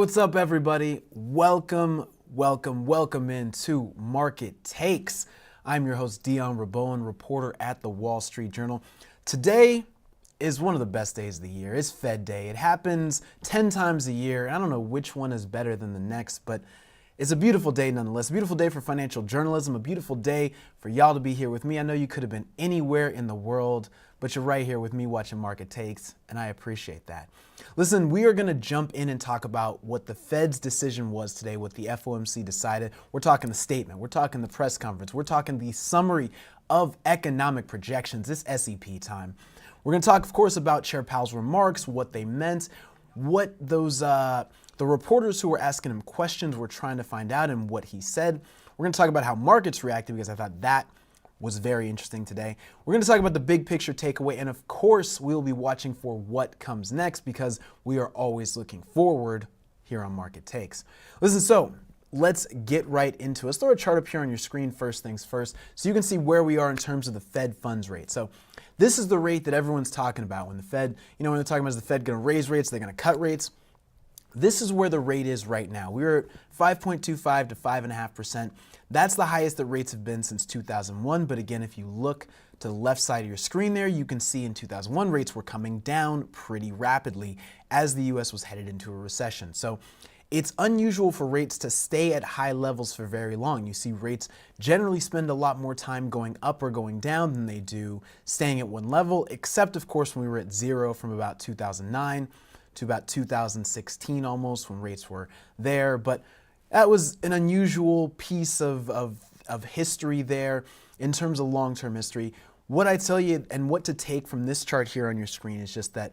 what's up, everybody? Welcome into Market Takes. I'm your host, Dion Raboan, reporter at the Wall Street Journal. Today is one of the best days of the year. It's Fed Day. It happens 10 times a year. I don't know which one is better than the next, but it's a beautiful day nonetheless. A beautiful day for financial journalism, a beautiful day for y'all to be here with me. I know you could have been anywhere in the world, but you're right here with me watching Market Takes, and I appreciate that. Listen, we are going to jump in and talk about what the Fed's decision was today, what the FOMC decided. We're talking the statement. We're talking the press conference. We're talking the summary of economic projections. It's SEP time. We're going to talk, of course, about Chair Powell's remarks, what they meant, what those the reporters who were asking him questions were trying to find out, and what he said. We're going to talk about how markets reacted, because I thought that was very interesting today. We're going to talk about the big picture takeaway, and of course, we'll be watching for what comes next, because we are always looking forward here on Market Takes. Listen, so let's get right into it. Let's throw a chart up here on your screen first things first, so you can see where we are in terms of the Fed funds rate. So this is the rate that everyone's talking about when the Fed, when they're talking about is the Fed going to raise rates, they're going to cut rates. This is where the rate is right now. We're at 5.25 to 5.5%. That's the highest that rates have been since 2001. But again, if you look to the left side of your screen there, you can see in 2001 rates were coming down pretty rapidly as the US was headed into a recession. So it's unusual for rates to stay at high levels for very long. You see rates generally spend a lot more time going up or going down than they do staying at one level, except of course when we were at zero from about 2009 to about 2016 almost, when rates were there. But that was an unusual piece of history there in terms of long-term history. What I tell you and what to take from this chart here on your screen is just that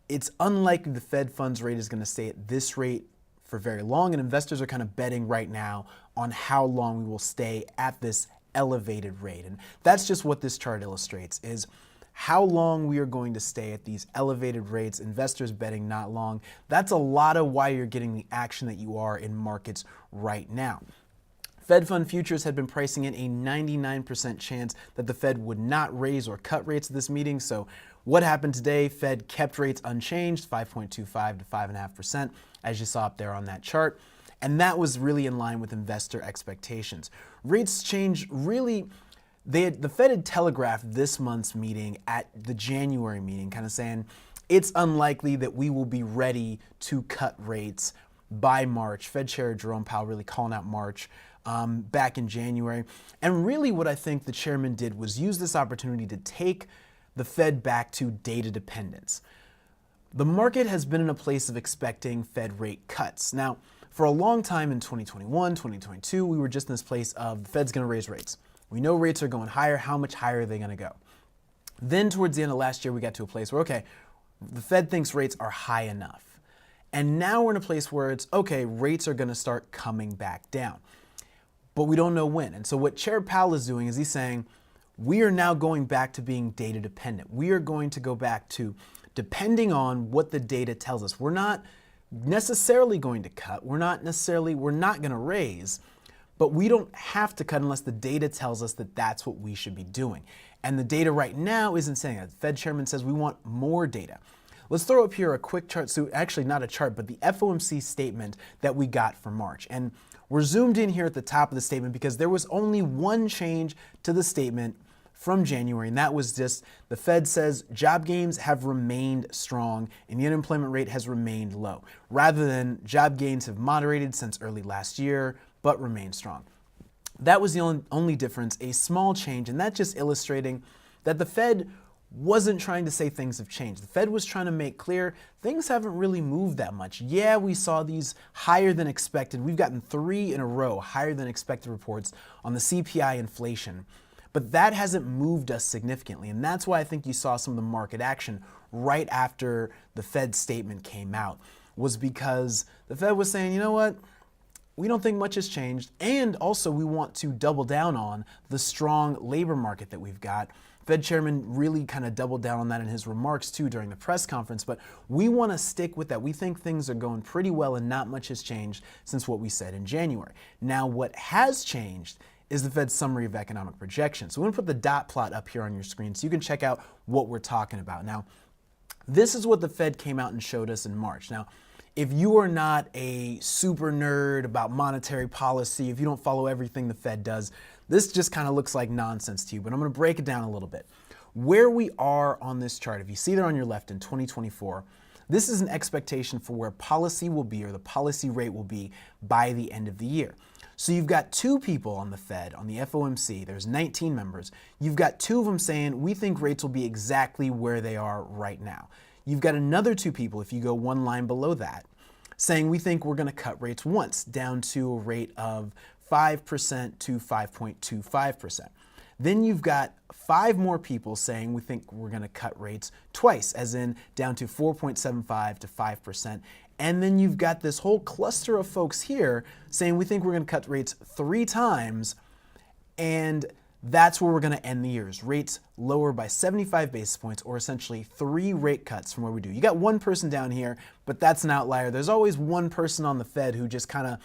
it's unlikely the Fed funds rate is going to stay at this rate for very long, and investors are kind of betting right now on how long we will stay at this elevated rate. And that's just what this chart illustrates, is how long we are going to stay at these elevated rates, investors betting not long. That's a lot of why you're getting the action that you are in markets right now. Fed fund futures had been pricing in a 99% chance that the Fed would not raise or cut rates at this meeting. So what happened today? Fed kept rates unchanged, 5.25 to 5.5%, as you saw up there on that chart. And that was really in line with investor expectations. Rates change really. The Fed had telegraphed this month's meeting at the January meeting, kind of saying it's unlikely that we will be ready to cut rates by March. Fed Chair Jerome Powell really calling out March back in January. And really what I think the chairman did was use this opportunity to take the Fed back to data dependence. The market has been in a place of expecting Fed rate cuts. Now, for a long time in 2021, 2022, we were just in this place of the Fed's going to raise rates. We know rates are going higher. How much higher are they going to go? Then towards the end of last year, we got to a place where, okay, the Fed thinks rates are high enough. And now we're in a place where it's, okay, rates are going to start coming back down. But we don't know when. And so what Chair Powell is doing is he's saying, we are now going back to being data dependent. We are going to go back to depending on what the data tells us. We're not necessarily going to cut. We're not going to raise. But we don't have to cut unless the data tells us that that's what we should be doing. And the data right now isn't saying that. The Fed chairman says we want more data. Let's throw up here a quick chart. So actually not a chart, but the FOMC statement that we got for March. And we're zoomed in here at the top of the statement because there was only one change to the statement from January, and that was just the Fed says job gains have remained strong and the unemployment rate has remained low, rather than job gains have moderated since early last year, but remain strong. That was the only difference, a small change, and that just illustrating that the Fed wasn't trying to say things have changed. The Fed was trying to make clear things haven't really moved that much. Yeah, we saw these higher than expected. We've gotten 3 in a row higher than expected reports on the CPI inflation, but that hasn't moved us significantly. And that's why I think you saw some of the market action right after the Fed statement came out, was because the Fed was saying, you know what? We don't think much has changed, and also we want to double down on the strong labor market that we've got. Fed chairman really kind of doubled down on that in his remarks too during the press conference, but we want to stick with that. We think things are going pretty well and not much has changed since what we said in January. Now, what has changed is the Fed's summary of economic projections. So we're going to put the dot plot up here on your screen so you can check out what we're talking about. Now, this is what the Fed came out and showed us in March. Now, if you are not a super nerd about monetary policy, if you don't follow everything the Fed does, this just kind of looks like nonsense to you, but I'm going to break it down a little bit. Where we are on this chart, if you see there on your left in 2024, this is an expectation for where policy will be, or the policy rate will be, by the end of the year. So you've got two people on the Fed, on the FOMC, there's 19 members. You've got two of them saying, we think rates will be exactly where they are right now. You've got another two people, if you go one line below that, saying we think we're going to cut rates once down to a rate of 5% to 5.25%. Then you've got five more people saying we think we're going to cut rates twice, as in down to 4.75 to 5%. And then you've got this whole cluster of folks here saying we think we're going to cut rates three times, and that's where we're going to end the year. Rates lower by 75 basis points, or essentially three rate cuts from where we do. You got one person down here, but that's an outlier. There's always one person on the Fed who just kind of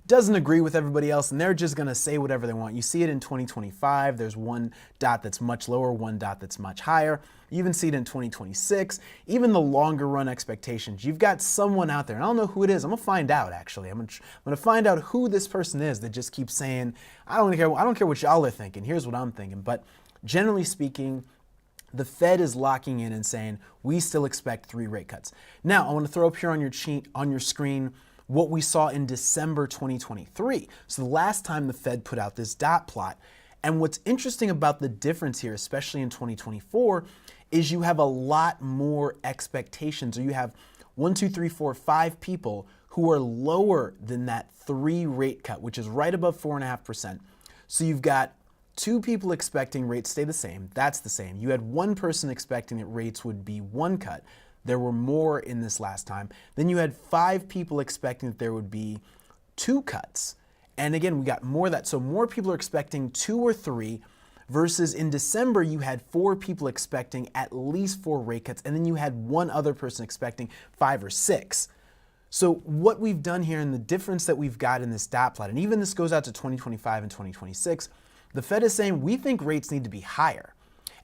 doesn't agree with everybody else, and they're just going to say whatever they want. You see it in 2025. There's one dot that's much lower, one dot that's much higher. You even see it in 2026. Even the longer run expectations, you've got someone out there, and I don't know who it is. I'm going to find out, actually. I'm going to find out who this person is that just keeps saying, I don't care what y'all are thinking. Here's what I'm thinking. But generally speaking, the Fed is locking in and saying, we still expect three rate cuts. Now, I want to throw up here on your screen what we saw in December 2023. So the last time the Fed put out this dot plot. And what's interesting about the difference here, especially in 2024, is you have a lot more expectations, or you have 5 people who are lower than that three rate cut, which is right above 4.5%. So you've got two people expecting rates stay the same. That's the same. You had one person expecting that rates would be one cut. There were more in this last time. Then you had 5 people expecting that there would be two cuts. And again, we got more of that. So more people are expecting 2 or 3, versus in December, you had 4 people expecting at least 4 rate cuts. And then you had one other person expecting 5 or 6. So what we've done here, and the difference that we've got in this dot plot, and even this goes out to 2025 and 2026, the Fed is saying we think rates need to be higher.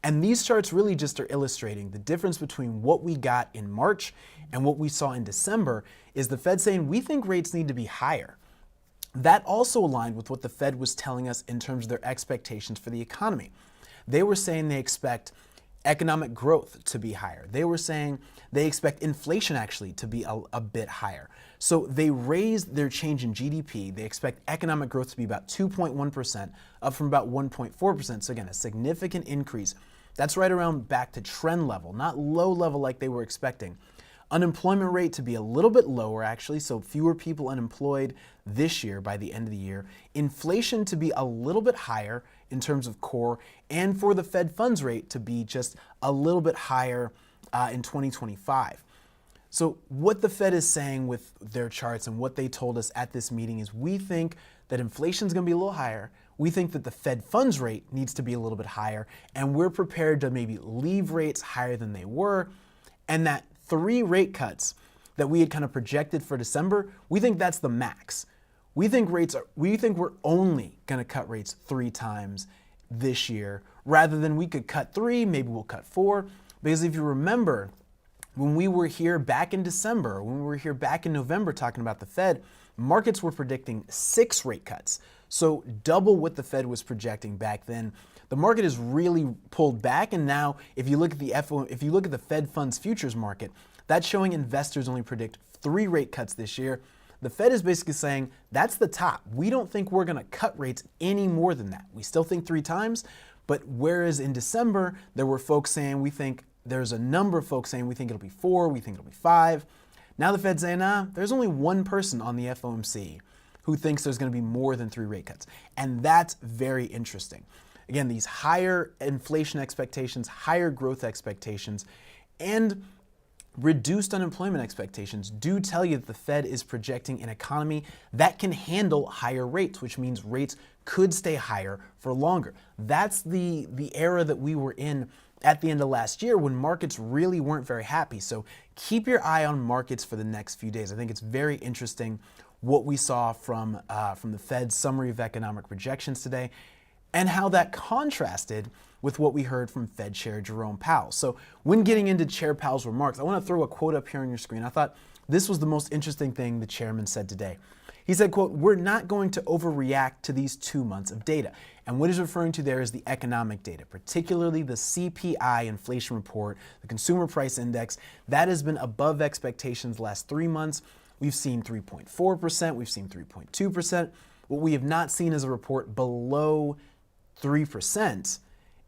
And these charts really just are illustrating the difference between what we got in March and what we saw in December. Is the Fed saying we think rates need to be higher. That also aligned with what the Fed was telling us in terms of their expectations for the economy. They were saying they expect economic growth to be higher. They were saying they expect inflation actually to be a bit higher. So they raised their change in GDP. They expect economic growth to be about 2.1%, up from about 1.4%. So again, a significant increase. That's right around back to trend level, not low level like they were expecting. Unemployment rate to be a little bit lower, actually, so fewer people unemployed this year by the end of the year. Inflation to be a little bit higher in terms of core, and for the Fed funds rate to be just a little bit higher in 2025. So what the Fed is saying with their charts and what they told us at this meeting is we think that inflation is going to be a little higher. We think that the Fed funds rate needs to be a little bit higher, and we're prepared to maybe leave rates higher than they were, and that 3 rate cuts that we had kind of projected for December, we think that's the max. We think we're only going to cut rates 3 times this year, rather than we could cut 3, maybe we'll cut 4. Because if you remember, when we were here back in December, when we were here back in November talking about the Fed, markets were predicting 6 rate cuts. So double what the Fed was projecting back then. The market has really pulled back, and now if you look at the Fed funds futures market, that's showing investors only predict 3 rate cuts this year. The Fed is basically saying that's the top. We don't think we're going to cut rates any more than that. We still think 3 times, but whereas in December there were folks saying there's a number of folks saying we think it'll be 4, we think it'll be 5. Now the Fed's saying, there's only one person on the FOMC who thinks there's going to be more than 3 rate cuts, and that's very interesting. Again, these higher inflation expectations, higher growth expectations, and reduced unemployment expectations do tell you that the Fed is projecting an economy that can handle higher rates, which means rates could stay higher for longer. That's the era that we were in at the end of last year when markets really weren't very happy. So keep your eye on markets for the next few days. I think it's very interesting what we saw from the Fed's summary of economic projections today, and how that contrasted with what we heard from Fed Chair Jerome Powell. So when getting into Chair Powell's remarks, I want to throw a quote up here on your screen. I thought this was the most interesting thing the chairman said today. He said, quote, "We're not going to overreact to these 2 months of data." And what he's referring to there is the economic data, particularly the CPI inflation report, the consumer price index. That has been above expectations the last 3 months. We've seen 3.4%, we've seen 3.2%. What we have not seen is a report below 3%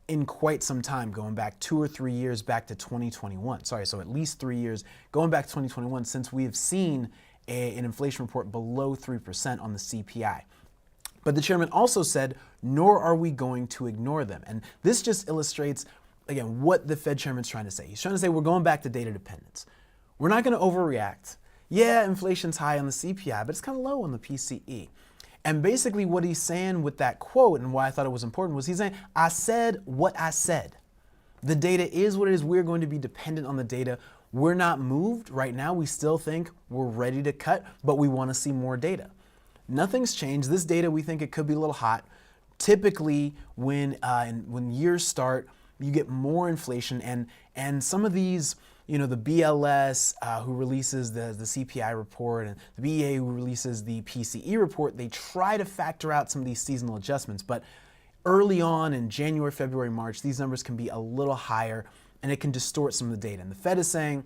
in quite some time, going back 2 or 3 years back to 2021. So at least 3 years going back to 2021 since we have seen an inflation report below 3% on the CPI. But the chairman also said, nor are we going to ignore them. And this just illustrates, again, what the Fed chairman's trying to say. He's trying to say we're going back to data dependence. We're not going to overreact. Yeah, inflation's high on the CPI, but it's kind of low on the PCE. And basically what he's saying with that quote, and why I thought it was important, was he's saying, I said what I said. The data is what it is. We're going to be dependent on the data. We're not moved right now. We still think we're ready to cut, but we want to see more data. Nothing's changed. This data, we think it could be a little hot. Typically, when years start, you get more inflation, and some of these, the BLS who releases the CPI report and the BEA who releases the PCE report, they try to factor out some of these seasonal adjustments. But early on in January, February, March, these numbers can be a little higher, and it can distort some of the data. And the Fed is saying,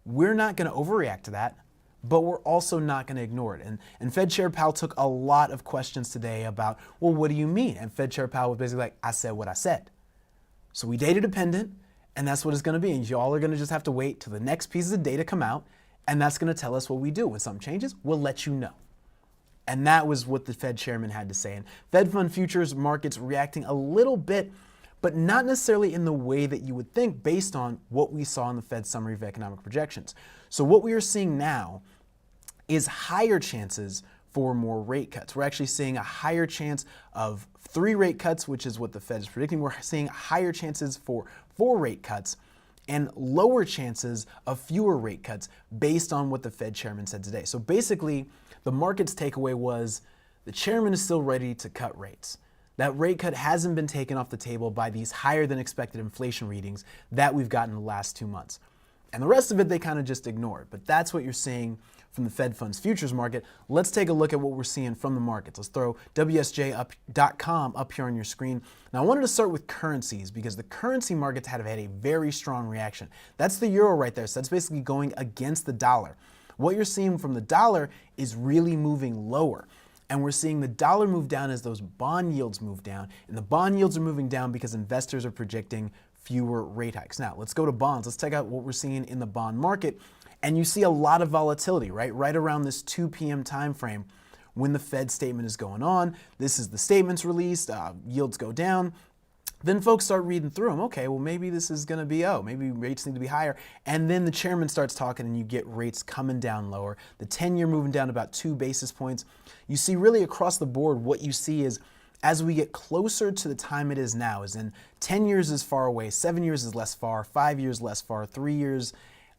we're not going to overreact to that, but we're also not going to ignore it. And Fed Chair Powell took a lot of questions today about, well, what do you mean? And Fed Chair Powell was basically like, I said what I said. So we data dependent, and that's what it's going to be. And y'all are going to just have to wait till the next pieces of data come out, and that's going to tell us what we do. When something changes, we'll let you know. And that was what the Fed chairman had to say. And Fed fund futures markets reacting a little bit, but not necessarily in the way that you would think based on what we saw in the Fed summary of economic projections. So what we are seeing now is higher chances for more rate cuts. We're actually seeing a higher chance of 3 rate cuts, which is what the Fed is predicting. We're seeing higher chances for 4 rate cuts and lower chances of fewer rate cuts based on what the Fed chairman said today. So basically, the market's takeaway was the chairman is still ready to cut rates. That rate cut hasn't been taken off the table by these higher than expected inflation readings that we've gotten in the last 2 months. And the rest of it, they kind of just ignored. But that's what you're seeing from the Fed funds futures market. Let's take a look at what we're seeing from the markets. Let's throw WSJ.com up here on your screen. Now, I wanted to start with currencies because the currency markets have had a very strong reaction. That's the euro right there. So that's basically going against the dollar. What you're seeing from the dollar is really moving lower. And we're seeing the dollar move down as those bond yields move down. And the bond yields are moving down because investors are projecting fewer rate hikes. Now, let's go to bonds. Let's check out what we're seeing in the bond market. And you see a lot of volatility, right? Right around this 2 p.m. time frame when the Fed statement is going on. This is the statements released, yields go down. Then folks start reading through them. Okay, well, maybe this is going to be, maybe rates need to be higher. And then the chairman starts talking and you get rates coming down lower. The 10-year moving down about 2 basis points. You see really across the board, what you see is as we get closer to the time it is now, as in 10 years is far away, 7 years is less far, 5 years less far, 3 years.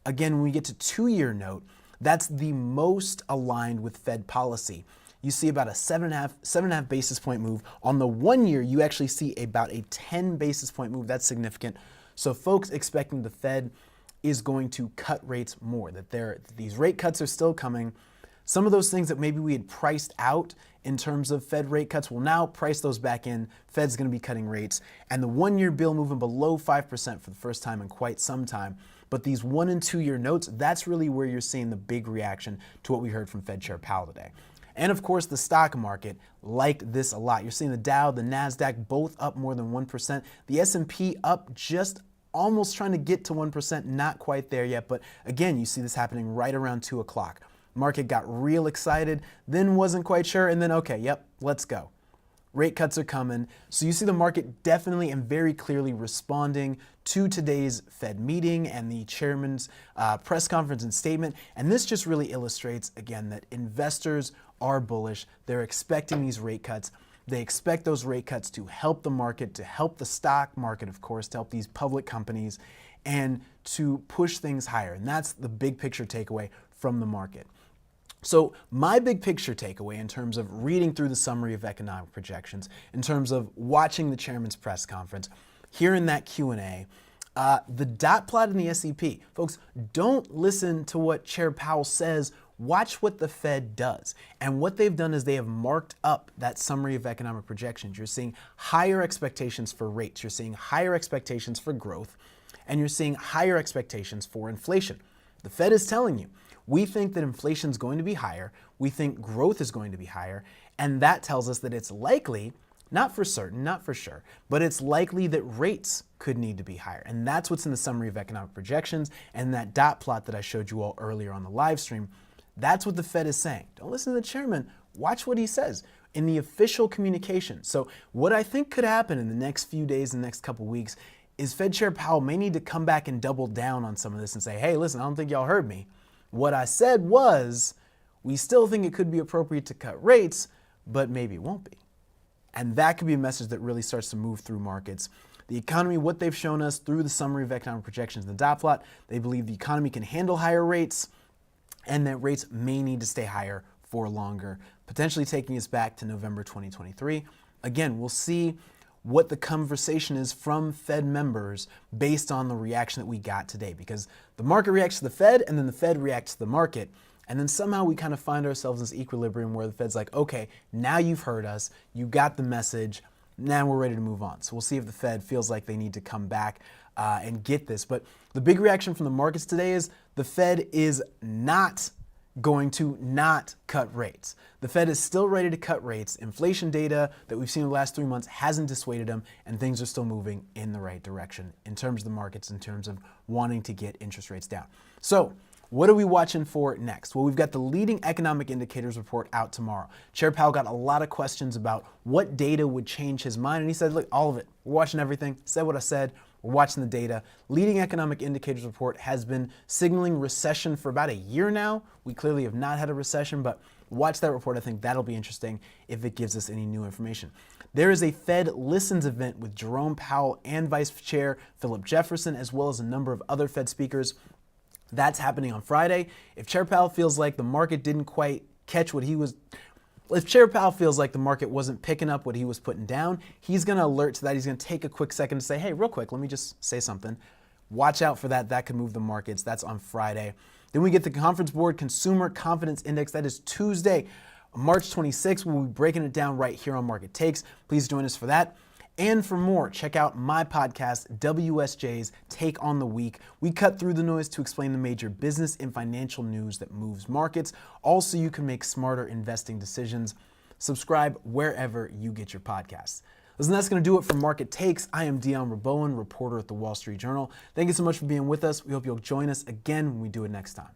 Again, when we get to 2-year note, that's the most aligned with Fed policy. You see about a 7.5 basis point move. On the 1 year, you actually see about a 10 basis point move. That's significant. So folks expecting the Fed is going to cut rates more, that these rate cuts are still coming. Some of those things that maybe we had priced out in terms of Fed rate cuts, we'll now price those back in. Fed's going to be cutting rates. And the 1-year bill moving below 5% for the first time in quite some time. But these 1- and 2-year notes, that's really where you're seeing the big reaction to what we heard from Fed Chair Powell today. And of course, the stock market liked this a lot. You're seeing the Dow, the NASDAQ, both up more than 1%. The S&P up just almost trying to get to 1%, not quite there yet. But again, you see this happening right around 2 o'clock. Market got real excited, then wasn't quite sure, and then, okay, yep, let's go. Rate cuts are coming. So you see the market definitely and very clearly responding to today's Fed meeting and the chairman's press conference and statement. And this just really illustrates, again, that investors are bullish. They're expecting these rate cuts. They expect those rate cuts to help the market, to help the stock market, of course, to help these public companies, and to push things higher. And that's the big picture takeaway from the market. So my big picture takeaway in terms of reading through the summary of economic projections, in terms of watching the chairman's press conference, hearing that Q&A, The dot plot in the S&P. Folks, don't listen to what Chair Powell says. Watch what the Fed does. And what they've done is they have marked up that summary of economic projections. You're seeing higher expectations for rates. You're seeing higher expectations for growth. And you're seeing higher expectations for inflation. The Fed is telling you, we think that inflation is going to be higher. We think growth is going to be higher. And that tells us that it's likely, not for certain, not for sure, but it's likely that rates could need to be higher. And that's what's in the summary of economic projections and that dot plot that I showed you all earlier on the live stream. That's what the Fed is saying. Don't listen to the chairman. Watch what he says in the official communication. So what I think could happen in the next few days, the next couple weeks, is Fed Chair Powell may need to come back and double down on some of this and say, hey, listen, I don't think y'all heard me. What I said was, we still think it could be appropriate to cut rates, but maybe it won't be. And that could be a message that really starts to move through markets. The economy, what they've shown us through the summary of economic projections in the dot plot, they believe the economy can handle higher rates and that rates may need to stay higher for longer, potentially taking us back to November 2023. Again, we'll see what the conversation is from Fed members based on the reaction that we got today, because the market reacts to the Fed and then the Fed reacts to the market. And then somehow we kind of find ourselves in this equilibrium where the Fed's like, okay, now you've heard us, you got the message, now we're ready to move on. So we'll see if the Fed feels like they need to come back and get this. But the big reaction from the markets today is the Fed is not going to not cut rates. The Fed is still ready to cut rates. Inflation data that we've seen in the last 3 months hasn't dissuaded them, and things are still moving in the right direction in terms of the markets, in terms of wanting to get interest rates down. So what are we watching for next? Well, we've got the leading economic indicators report out tomorrow. Chair Powell got a lot of questions about what data would change his mind, and he said, look, all of it. We're watching everything. Said what I said. We're watching the data. Leading economic indicators report has been signaling recession for about a year now. We clearly have not had a recession, but watch that report. I think that'll be interesting if it gives us any new information. There is a Fed Listens event with Jerome Powell and Vice Chair Philip Jefferson, as well as a number of other Fed speakers. That's happening on Friday. If Chair Powell feels like the market didn't quite catch what he was, if Chair Powell feels like the market wasn't picking up what he was putting down, he's going to alert to that. He's going to take a quick second to say, hey, real quick, let me just say something. Watch out for that. That could move the markets. That's on Friday. Then we get the Conference Board Consumer Confidence Index. That is Tuesday, March 26th. We'll be breaking it down right here on Market Takes. Please join us for that. And for more, check out my podcast, WSJ's Take on the Week. We cut through the noise to explain the major business and financial news that moves markets. Also, you can make smarter investing decisions. Subscribe wherever you get your podcasts. Listen, that's going to do it for Market Takes. I am Dion Rabowen, reporter at the Wall Street Journal. Thank you so much for being with us. We hope you'll join us again when we do it next time.